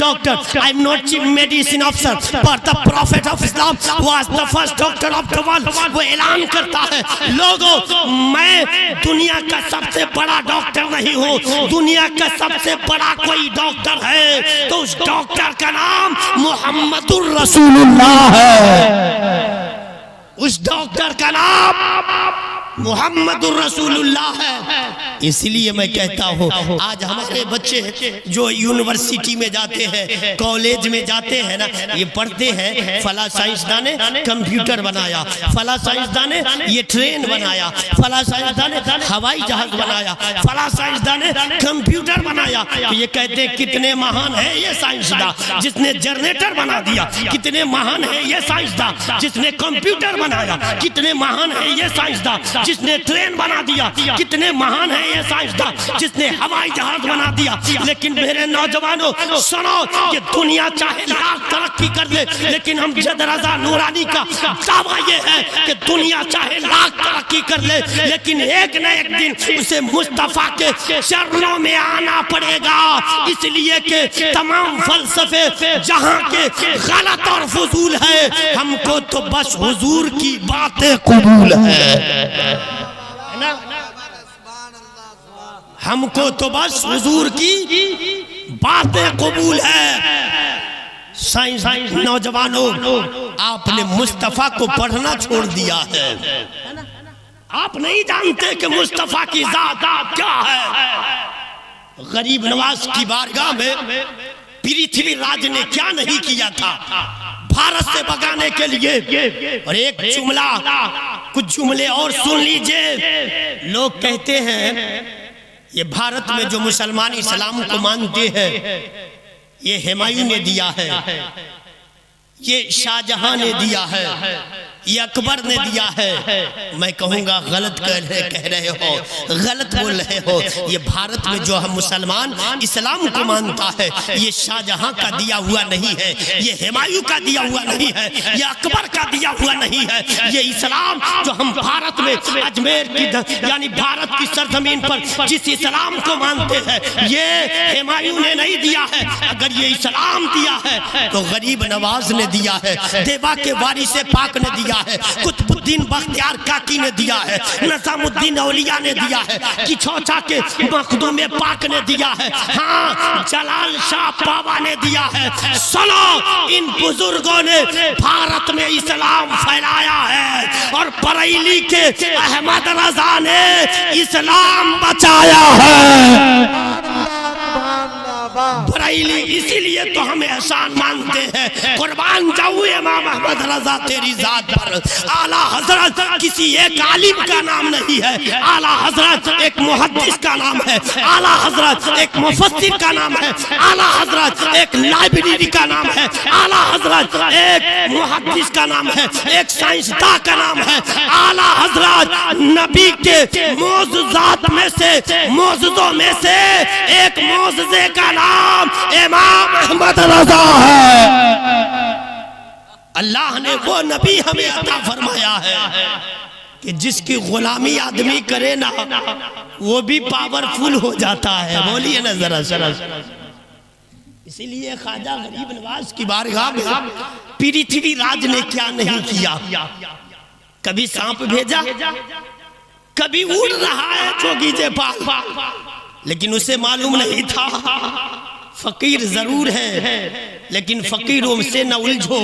doctor, I am not chief medicine officer, but the Prophet of Islam was the first doctor of the world. وہ اعلان کرتا ہے لوگوں میں دنیا کا سب سے بڑا ڈاکٹر نہیں ہوں، دنیا کا سب سے بڑا کوئی ڈاکٹر ہے تو اس ڈاکٹر کا نام محمد الرسول اللہ ہے، اس ڈاکٹر کا نام محمد الرسول اللہ ہے۔ اس لیے میں کہتا ہوں آج ہمارے بچے جو یونیورسٹی میں جاتے ہیں، کالج میں جاتے ہیں نا، یہ پڑھتے ہیں فلاں سائنسدان نے کمپیوٹر بنایا، فلاں سائنسدان نے یہ ٹرین بنایا، فلاں سائنسدان نے ہوائی جہاز بنایا، فلاں سائنسدان نے کمپیوٹر بنایا۔ یہ کہتے ہیں کتنے مہان ہے یہ سائنسدان جس نے جنریٹر بنا دیا، کتنے مہان ہے یہ سائنسدان جس نے کمپیوٹر بنایا، کتنے مہان ہے یہ سائنسدان جس نے ٹرین بنا دیا، کتنے مہان ہے یہ سائنسدان جس نے ہوائی جہاز بنا دیا۔ لیکن میرے نوجوانوں سنو، یہ دنیا چاہے لاکھ ترقی کر لے لیکن ہم جد رضا نورانی کا دعویٰ یہ ہے کہ دنیا چاہے لاکھ ترقی کر لے لیکن ایک نہ ایک دن اسے مصطفیٰ کے چرنوں میں آنا پڑے گا، اس لیے کہ تمام فلسفے جہاں کے غلط اور فضول ہے، ہم کو تو بس حضور کی باتیں قبول ہے، ہم کو تو بس حضور کی باتیں قبول ہے۔ سائنس نوجوانوں آپ نے مصطفیٰ کو پڑھنا چھوڑ دیا ہے، آپ نہیں جانتے کہ مصطفیٰ کی ذات کیا ہے۔ غریب نواز کی بارگاہ میں پرتھوی راج نے کیا نہیں کیا تھا بھارت سے بگانے کے لیے، اور ایک جملہ کچھ جملے اور سن لیجئے۔ لوگ کہتے ہیں یہ بھارت میں جو مسلمان اسلام کو مانتے ہیں یہ ہمایوں نے دیا ہے، یہ شاہ جہاں نے دیا ہے، یہ اکبر نے دیا ہے۔ میں کہوں گا غلط کہہ رہے ہو، غلط بول رہے ہو۔ یہ بھارت میں جو ہم مسلمان اسلام کو مانتا ہے یہ شاہ جہاں کا دیا ہوا نہیں ہے، یہ ہمایوں کا دیا ہوا نہیں ہے، یہ اکبر کا دیا ہوا نہیں ہے۔ یہ اسلام جو ہم بھارت میں اجمیر کی یعنی بھارت کی سرزمین پر جس اسلام کو مانتے ہیں یہ ہمایوں نے نہیں دیا ہے۔ اگر یہ اسلام دیا ہے تو غریب نواز نے دیا ہے، دیوا کے وارث پاک نے دیا ہے، قطب الدین بختیار کاکی نے دیا ہے، نظام الدین اولیاء نے دیا ہے، کچھوچا کے مخدوم پاک نے دیا ہے، ہاں جلال شاہ پاوا نے دیا ہے۔ سنو، ان بزرگوں نے بھارت میں اسلام پھیلایا ہے اور بریلی کے احمد رضا نے اسلام بچایا ہے۔ بریلی اسی لیے تو ہمیں احسان مانتے ہیں، قربان جاؤں امام احمد رضا تیری ذات پر۔ اعلیٰ حضرت کسی ایک عالم کا نام نہیں ہے، اعلیٰ حضرت ایک محدث کا نام ہے، اعلیٰ حضرت ایک مفسر کا نام ہے، اعلیٰ حضرت ایک لائبریری کا نام ہے، اعلیٰ حضرت ایک محدث کا نام ہے، ایک سائنسداں کا نام ہے۔ اعلیٰ حضرت نبی کے معجزات میں سے، معجزوں میں سے ایک معجزے کا نام امام احمد رضا ہے۔ اللہ نے وہ نبی ہمیں عطا فرمایا ہے کہ جس کی غلامی آدمی کرے نا وہ بھی پاورفل ہو جاتا ہے۔ بولیے نا ذرا ذرا۔ اسی لیے خواجہ غریب نواز کی بارگاہ میں پرتھوی راج نے کیا نہیں کیا، کبھی سانپ بھیجا، کبھی اڑ رہا ہے چوگی جے پال، لیکن اسے معلوم نہیں تھا فقیر ضرور ہے لیکن فقیروں سے نہ الجھو،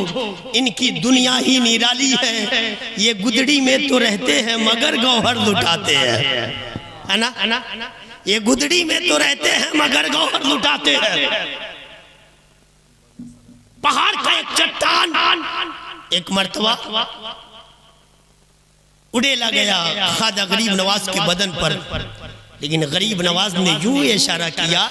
ان کی دنیا ہی نرالی ہے، یہ گدڑی میں تو رہتے ہیں مگر گوہر لٹاتے ہیں، ہے نا؟ یہ گدڑی میں تو رہتے ہیں مگر گوہر لٹاتے ہیں۔ پہاڑ کا ایک چٹان ایک مرتبہ اڑیلا گیا خواجہ غریب نواز کے بدن پر، لیکن غریب نواز نے یوں اشارہ کیا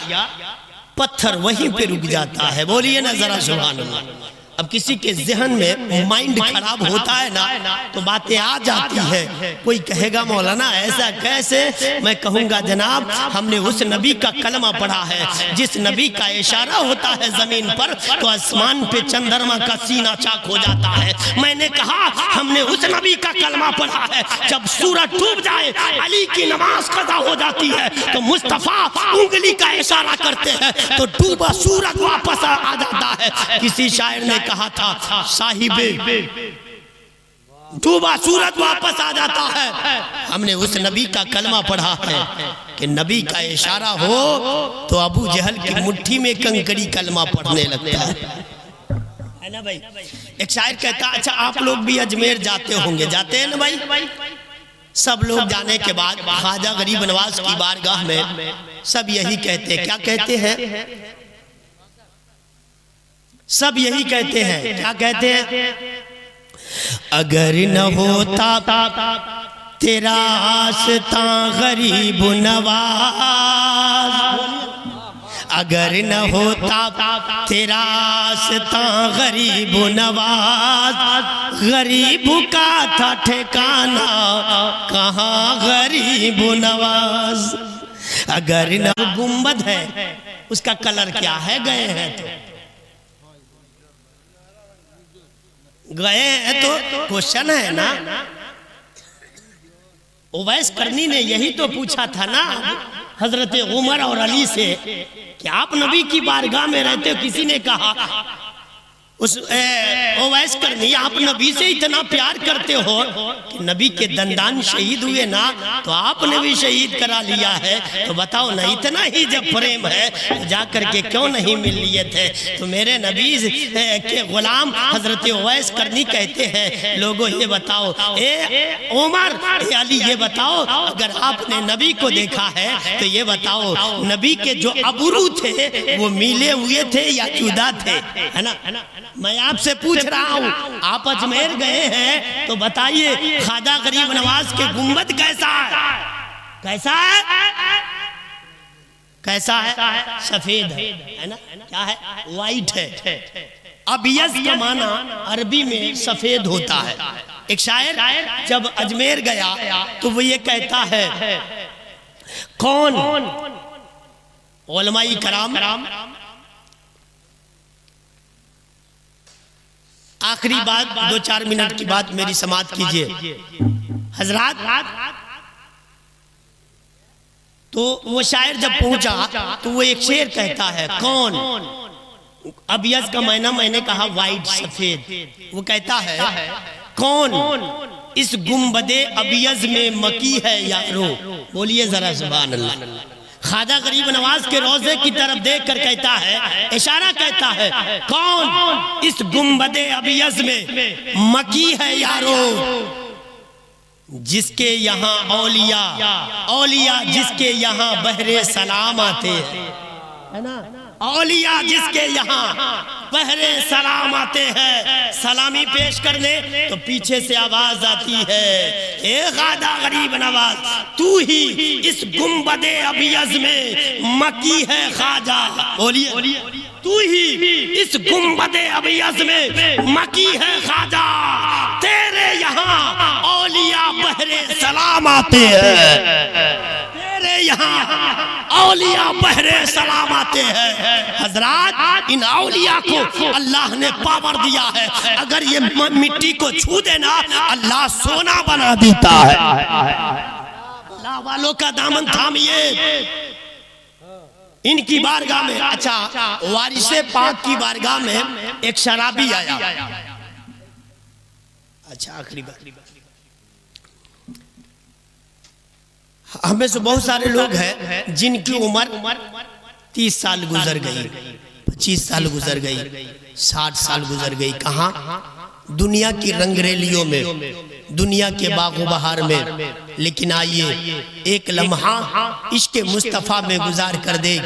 پتھر وہیں پہ رک جاتا ہے۔ بولیے نا ذرا سبحان اللہ۔ اب کسی کے ذہن میں مائنڈ خراب ہوتا ہے نا تو باتیں آ جاتی ہے. کوئی کہے گا مولانا ایسا کیسے؟ میں کہوں گا جناب ہم نے اس نبی کا کلمہ پڑھا ہے جس نبی کا اشارہ ہوتا ہے زمین پر تو آسمان پہ چندرما کا سینہ چاک ہو جاتا ہے. میں نے کہا ہم نے اس نبی کا کلمہ پڑھا ہے جب سورج ڈوب جائے علی کی نماز قضا ہو جاتی ہے تو مصطفیٰ انگلی کا اشارہ کرتے ہیں تو ڈوبا سورج واپس آ جاتا ہے. کسی شاعر نے کہا تھا صاحب ڈوبا سورج واپس آ جاتا ہے. ہم نے اس نبی کا کلمہ پڑھا ہے کہ نبی کا اشارہ ہو تو ابو جہل کی مٹھی میں کنکری کلمہ پڑھنے لگتا ہے نا بھائی. ایک شاعر کہتا اچھا آپ لوگ بھی اجمیر جاتے ہوں گے, جاتے ہیں نا بھائی؟ سب لوگ جانے کے بعد خواجہ غریب نواز کی بارگاہ میں سب یہی کہتے ہیں. کیا کہتے ہیں؟ سب یہی کہتے ہیں. کیا کہتے ہیں؟ اگر نہ ہوتا تیرا آستاں غریب نواز, اگر نہ ہوتا تیرا آستاں غریب نواز, غریب کا تھا ٹھکانہ کہاں غریب نواز. اگر نہ گنبد ہے اس کا کلر کیا ہے؟ گئے ہیں تو گئے ہیں تو کوشچن ہے نا. اویس قرنی نے یہی تو پوچھا تھا نا حضرت عمر اور علی سے کہ آپ نبی کی بارگاہ میں رہتے ہو. کسی نے کہا اویس قرنی آپ نبی سے اتنا پیار کرتے ہو کہ نبی کے دندان شہید ہوئے نا تو آپ نے بھی شہید کرا لیا ہے, تو بتاؤ نا اتنا ہی جب پریم ہے جا کر کے کیوں نہیں مل لیے تھے؟ تو میرے نبی کے غلام حضرت اویس قرنی کہتے ہیں لوگوں یہ بتاؤ اے عمر اے علی یہ بتاؤ اگر آپ نے نبی کو دیکھا ہے تو یہ بتاؤ نبی کے جو ابرو تھے وہ میلے ہوئے تھے یا جدا تھے؟ ہے نا. میں آپ سے پوچھ رہا ہوں آپ اجمیر گئے ہیں تو بتائیے خواجہ غریب نواز کے گنبد کیسا ہے؟ کیسا ہے؟ کیسا ہے؟ سفید ہے نا. کیا ہے؟ وائٹ ہے. ابیض کا معنی عربی میں سفید ہوتا ہے. ایک شاعر جب اجمیر گیا تو وہ یہ کہتا ہے کون علماء کرام آخری بات 2-4 منٹ کی بات میری سماعت کیجئے حضرات. تو وہ شاعر جب پہنچا تو وہ ایک شعر کہتا ہے کون ابیض کا معنی میں نے کہا وائٹ سفید. وہ کہتا ہے کون اس گنبد ابیض میں مکی ہے یارو. بولیے ذرا سبحان اللہ. خواجہ غریب نواز کے روضے کی طرف دیکھ کر کہتا ہے اشارہ کہتا ہے کون اس گنبد ابیض میں مکی ہے یارو, جس کے یہاں اولیاء جس کے یہاں بحر سلام آتے ہیں نا. اولیاء جس کے یہاں بحر سلام آتے ہیں سلامی پیش کرنے تو پیچھے سے آواز آتی ہے اے خواجہ غریب نواز تو ہی اس گنبد ابیض میں مکی ہے خواجہ. بولیے تو ہی اس گنبد ابیض میں مکی ہے خواجہ, تیرے یہاں اولیاء بحر سلام آتے ہیں, تیرے یہاں اولیاء بحر سلام آتے ہیں. حضرات ان اولیاء کو اللہ نے پاور دیا ہے, اگر یہ مٹی کو چھو دینا اللہ سونا بنا دیتا ہے. اللہ والوں کا دامن تھامیے ان کی بارگاہ میں. اچھا وارث پاک کی بارگاہ میں ایک شرابی آیا. اچھا آخری بات, ہمیں سے بہت سارے لوگ ہیں جن کی عمر 30 سال گزر گئی, 25 سال گزر گئی, 60 سال گزر گئی. کہاں؟ دنیا کی رنگ ریلیوں میں, دنیا کے باغ و بہار میں, لیکن آئیے ایک لمحہ عشق مصطفیٰ میں گزار کر دے،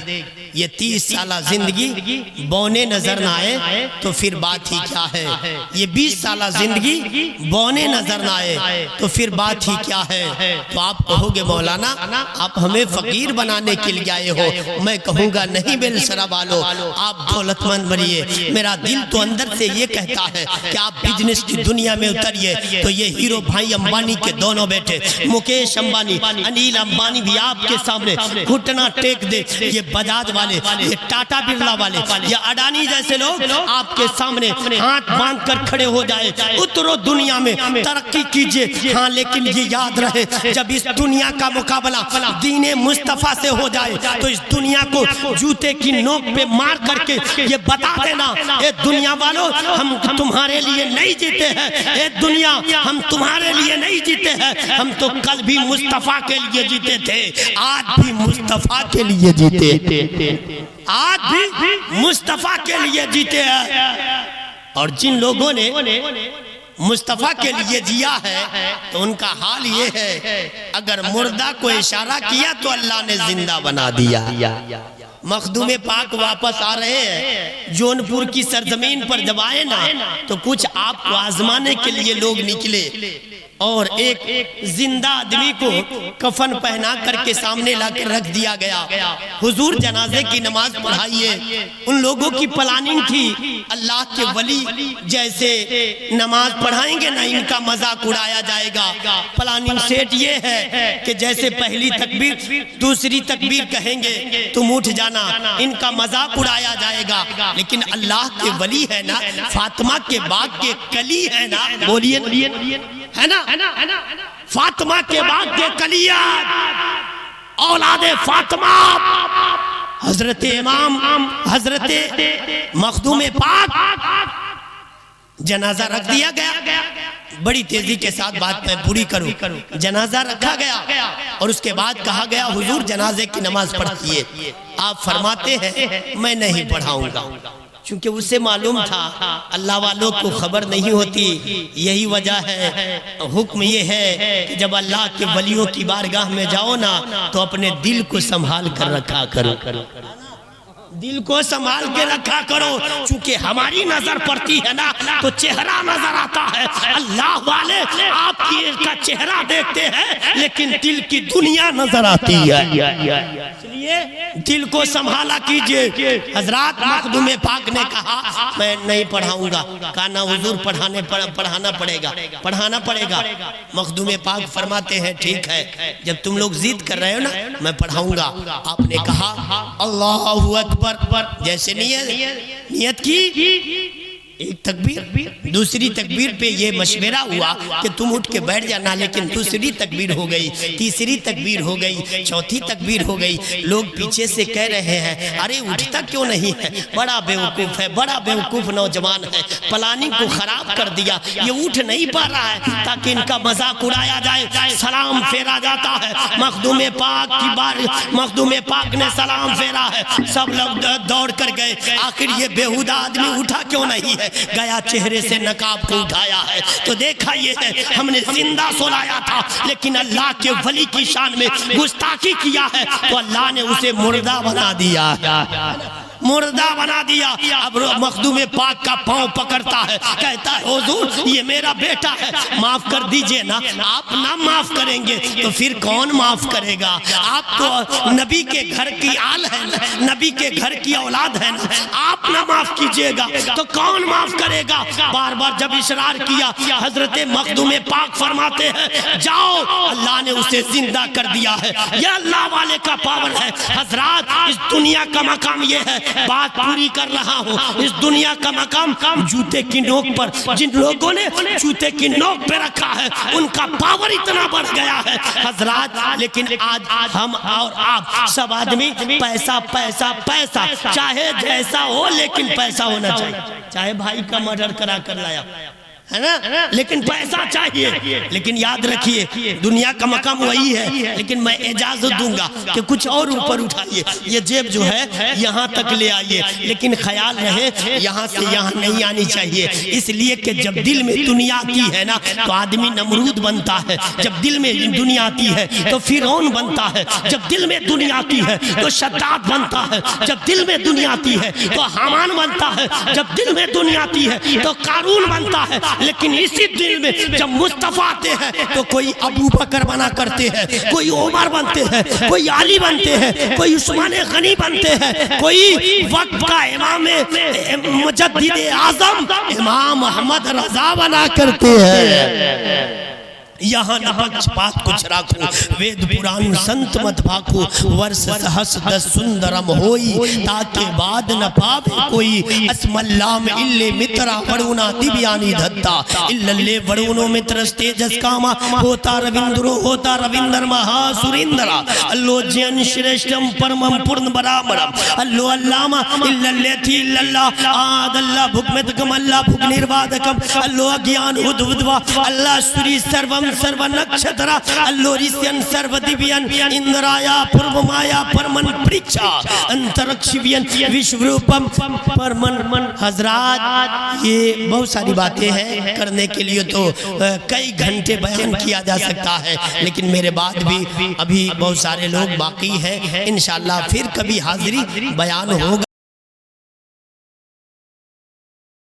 یہ 30 سالہ زندگی بونے نظر نہ آئے تو پھر بات ہی کیا ہے، یہ 20 سالہ زندگی بونے نظر نہ آئے تو پھر بات ہی کیا ہے۔ تو آپ کہو گے مولانا آپ ہمیں فقیر بنانے کے لیے آئے ہو، میں کہوں گا نہیں بیلسرا والو، آپ دولت مند بنیے۔ میرا دل تو اندر سے یہ کہتا ہے کہ آپ بزنس کی دنیا میں اتریے تو یہ ہیرو بھائی امبانی کے دونوں بیٹے مکیش امبانی، انیل امبانی بھی آپ کے سامنے گھٹنا ٹیک دے، یہ بجاج والے، یہ ٹاٹا برلا والے، یہ اڈانی جیسے لوگ آپ کے سامنے ہاتھ باندھ کر کھڑے ہو جائے، اترو دنیا میں ترقی کیجئے۔ ہاں لیکن یہ یاد رہے جب اس دنیا کا مقابلہ دین مصطفیٰ سے ہو جائے تو اس دنیا کو جوتے کی نوک پہ مار کر کے یہ بتا دینا، اے دنیا والوں ہم تمہارے لیے نہیں جیتے ہیں، اے دنیا ہم تمہارے لیے نہیں جیتے ہیں، ہم تو کل بھی مصطفیٰ کے لیے جیتے تھے، آج بھی مصطفیٰ کے لیے جیتے تھے، آج بھی مصطفیٰ کے لیے جیتے ہیں۔ اور جن لوگوں نے مصطفیٰ کے لیے جیا ہے تو ان کا حال یہ ہے اگر مردہ کو اشارہ کیا تو اللہ نے زندہ بنا دیا۔ مخدوم پاک واپس آ رہے ہیں جونپور کی سرزمین پر جب آئے نا تو کچھ آپ کو آزمانے کے لیے لوگ نکلے اور ایک زندہ آدمی کو کفن پہنا کر کے سامنے لا کے رکھ دیا گیا، حضور جنازے کی نماز پڑھائیے۔ ان لوگوں کی پلاننگ تھی اللہ کے ولی جیسے نماز پڑھائیں گے نا ان کا مذاق اڑایا جائے گا، پلاننگ سیٹ یہ ہے کہ جیسے پہلی تکبیر دوسری تکبیر کہیں گے تم اٹھ جانا، ان کا مذاق اڑایا جائے گا۔ لیکن اللہ کے ولی ہے نا، فاطمہ کے باغ کے کلی ہے نا، بولیے ہے نا، فاطمہ کے باغ کے کلیہ اولاد فاطمہ، حضرت امام حضرت مخدوم پاک جنازہ رکھ دیا گیا۔ بڑی تیزی کے ساتھ بات میں پوری کروں، جنازہ رکھا گیا اور اس کے بعد کہا گیا حضور جنازے کی نماز پڑھائیے۔ آپ فرماتے ہیں میں نہیں پڑھاؤں گا، چونکہ اسے معلوم تھا اللہ والوں کو خبر نہیں ہوتی، یہی وجہ ہے حکم یہ ہے کہ جب اللہ کے ولیوں کی بارگاہ میں جاؤ نا تو اپنے دل کو سنبھال کر رکھا کرو، دل کو سنبھال کے رکھا کرو، چونکہ ہماری نظر پڑتی ہے نا تو چہرہ نظر آتا ہے، اللہ والے آپ کی کا چہرہ دیکھتے ہیں لیکن دل کی دنیا نظر آتی ہے، دل کو سنبھالا کیجئے۔ حضرات مخدوم پاک نے کہا میں نہیں پڑھاؤں گا، کہا نا حضور پڑھانا پڑے گا۔ مخدوم پاک فرماتے ہیں ٹھیک ہے، جب تم لوگ ضد کر رہے ہو نا میں پڑھاؤں گا۔ آپ نے کہا اللہ اکبر، جیسے نیت کی ایک تکبیر، دوسری تکبیر پہ یہ مشورہ ہوا کہ تم اٹھ کے بیٹھ جانا، لیکن دوسری تکبیر ہو گئی، تیسری تکبیر ہو گئی، چوتھی تکبیر ہو گئی۔ لوگ پیچھے سے کہہ رہے ہیں ارے اٹھتا کیوں نہیں ہے، بڑا بیوقوف ہے، بڑا بیوقوف نوجوان ہے، پلاننگ کو خراب کر دیا، یہ اٹھ نہیں پا رہا ہے تاکہ ان کا مذاق اڑایا جائے۔ سلام پھیرا جاتا ہے، مخدوم پاک کی بار مخدوم پاک نے سلام پھیرا ہے، سب لوگ دوڑ کر گئے، آخر یہ بیہودہ آدمی اٹھا کیوں نہیں ہے، گیا چہرے سے نقاب کو اٹھایا ہے تو دیکھا یہ ہے ہم نے زندہ سلایا تھا لیکن اللہ کے ولی کی شان میں گستاخی کیا ہے تو اللہ نے اسے مردہ بنا دیا، مردہ بنا دیا۔ اب مخدوم پاک کا پاؤں پکڑتا ہے، کہتا ہے حضور یہ میرا بیٹا ہے، معاف کر دیجئے نا، آپ نہ معاف کریں گے تو پھر کون معاف کرے گا، آپ تو نبی کے گھر کی آل ہے نا، نبی کے گھر کی اولاد ہے نا، آپ نہ معاف کیجئے گا تو کون معاف کرے گا۔ بار بار جب اصرار کیا حضرت مخدوم پاک فرماتے ہیں جاؤ، اللہ نے اسے زندہ کر دیا ہے، یہ اللہ والے کا پاور ہے۔ حضرات اس دنیا کا مقام یہ ہے، بات پوری کر رہا ہوں، اس دنیا کا مقام جوتے کی نوک پر، جن لوگوں نے جوتے کی نوک پہ رکھا ہے ان کا پاور اتنا بڑھ گیا ہے حضرات۔ لیکن آج ہم اور آپ سب آدمی پیسہ پیسہ پیسہ، چاہے جیسا ہو لیکن پیسہ ہونا چاہیے، چاہے بھائی کا مرڈر کرا کر لایا، ہے نا، لیکن پیسہ چاہیے. لیکن یاد رکھیے دنیا کا مقام وہی ہے، لیکن میں اجازت دوں گا کہ کچھ اور اوپر اٹھائیے. یہ جیب جو ہے یہاں تک لے آئیے، لیکن خیال رہے یہاں سے یہاں نہیں آنی چاہیے. اس لیے کہ جب دل میں دنیا آتی ہے نا تو آدمی نمرود بنتا ہے. جب دل میں دنیا آتی ہے تو فرعون بنتا ہے. جب دل میں دنیا آتی ہے تو شداد بنتا ہے. جب دل میں دنیا آتی ہے تو حامان بنتا ہے. جب دل میں دنیا آتی ہے تو قارون بنتا ہے. لیکن اسی دل میں جب مصطفیٰ آتے ہیں تو کوئی ابو بکر بنا کرتے ہیں، کوئی عمر بنتے ہیں، کوئی علی بنتے ہیں، کوئی عثمان غنی بنتے ہیں، کوئی وقت کا امام مجدد اعظم امام احمد رضا بنا کرتے ہیں. یہاں نہ پچھپات کچھ راکھو، وید پران سنت مت بھاکو، ورس سہس دس سندرم ہوئی تاکہ بعد نہ پاوے کوئی. اسم اللہ میں اللہ مترا وڑونا دیبیانی دھتا اللہ وڑونو مترس تیجس کاما ہوتا روندرو ہوتا روندر مہا سورندرا اللہ جن شرشتم پرمم پرن برامرم اللہ اللہم اللہ تھی اللہ آد اللہ بھکمتکم اللہ بھک نروادکم اللہ گیان ادودوا اللہ سری سروم سرو نکشترا اللہ ریسین سرو دیوین اندرایا پرمایا پرمن پریچا انترکشوین وشوروپم پرمن. حضرات یہ بہت ساری باتیں ہیں، کرنے کے لیے تو کئی گھنٹے بیان کیا جا سکتا ہے، لیکن میرے بعد بھی ابھی بہت سارے لوگ باقی ہیں. انشاءاللہ پھر کبھی حاضری بیان ہوگا.